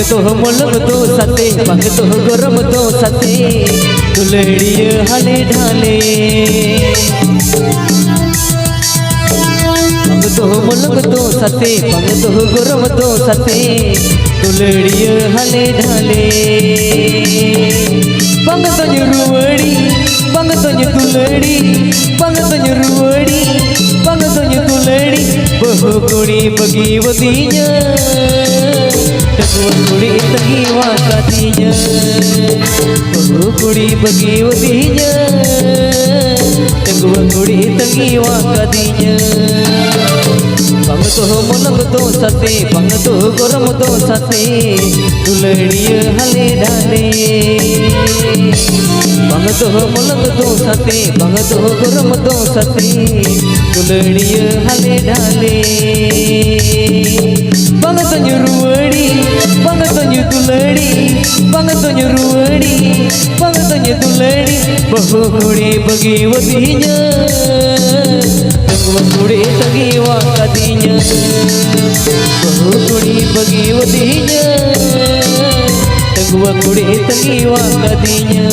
तो मोलम तो सते पंग तो गरम तो सते दुलड़िए हाले ढाले पंग तो मोलम तो सते पंग तो गरम तो सते दुलड़िए हाले ढाले पंग तो रुवड़ी पंग तो दुलड़ी पंग तो रुवड़ी पंग तो दुलड़ी बहु कुड़ी बगीवतीnya Tengwa kuri tengi wakatinya बहु kuri bagivatinya Tengwa kuri tengi wakatinya Bang toh molang to sate bang toh goram to sate duladiya hale dhale Bang toh molang to sate bang toh goram to sate duladiya hale dhale Bang to ruwadi bang to duladi bang to ruwadi bang to duladi bahu kuri bagivatinya Tengwa kuri tengi wakatinya Bahu kuri bagivatinya Tengwa kuri tengi wakatinya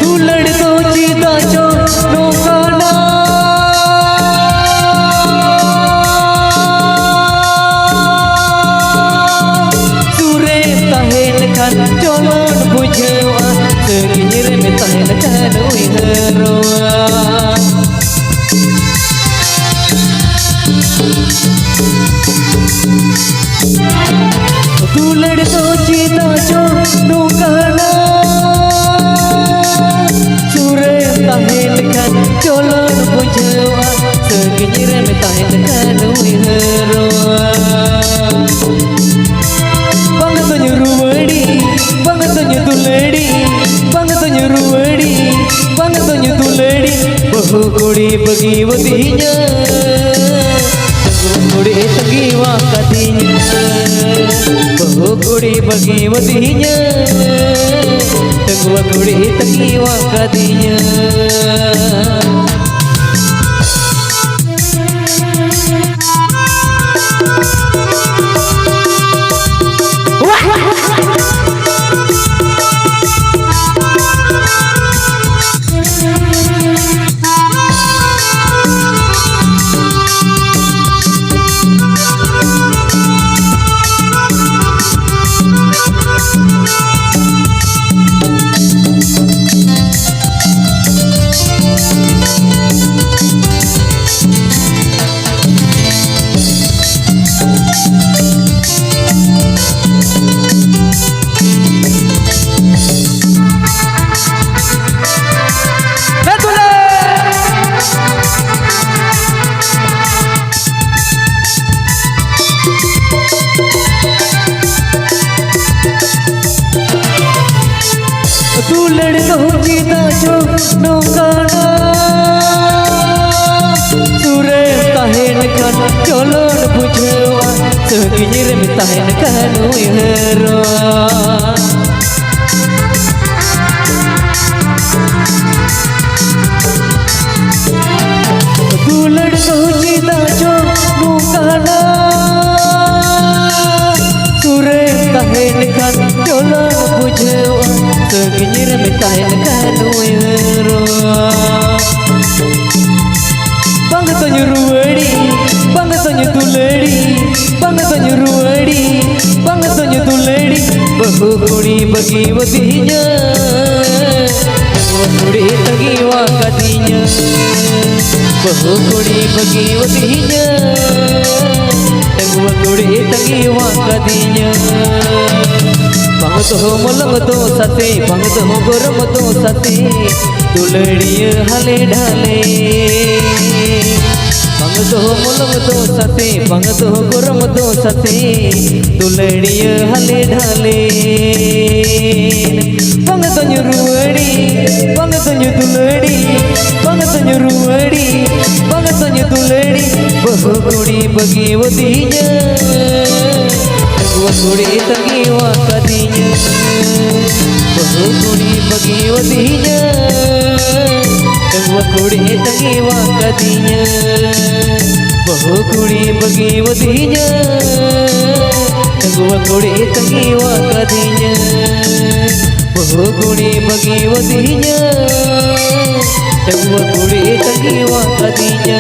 दुलड़ तो चीता चो नौकाना सुरे तहेन kan colon bujewa segir me tahen kan uiheroa दुलड़ तो चीता चो नौकाना Colon bujewa segir me tahen kan uiheroa Bang to ruwadi bang to duladi bang to ruwadi bang to duladi bahu kuri bagivatinya Tengwa kuri tengi wakatinya bahu kuri bagivatinya Tengwa kuri tengi wakatinya दुलड़ तो चीता चो नौकाना सुरे tahen kan colon bujewa segir me tahen kan uiheroa दुलड़ तो चीता चो नौकाना सुरे tahen kan colon bujewa segir me tahen kan uiheroa Bang to ruwadi bang to duladi bang to ruwadi bang to duladi bahu kuri bagivatinya Tengwa kuri tengi wakatinya बहु कुड़ी बगी वदीnya Tengwa kuड़ी तंगी वाका दीnya Bang तो मलंग तो सते बंग तो गरम तो सते दुलड़िया हले ढाले बंग तो मलंग तो सते बंग तो गरम तो सते दुलड़िया हले ढाले बंग तो रुड़ी बंग तो दुलड़ी बंग तो रुड़ी बंग तो दुलड़ी बहु कुड़ी बगी वदीnya कुड़ी तंगी वाका दीnya बहु कुड़ी बगी वदीnya कुड़ी तंगी वाका दीnya बहु कुड़ी बगी वदीnya कुड़ी तंगी वाका दीnya बहु कुड़ी बगी वदीnya कुड़ी तंगी वाका दीnya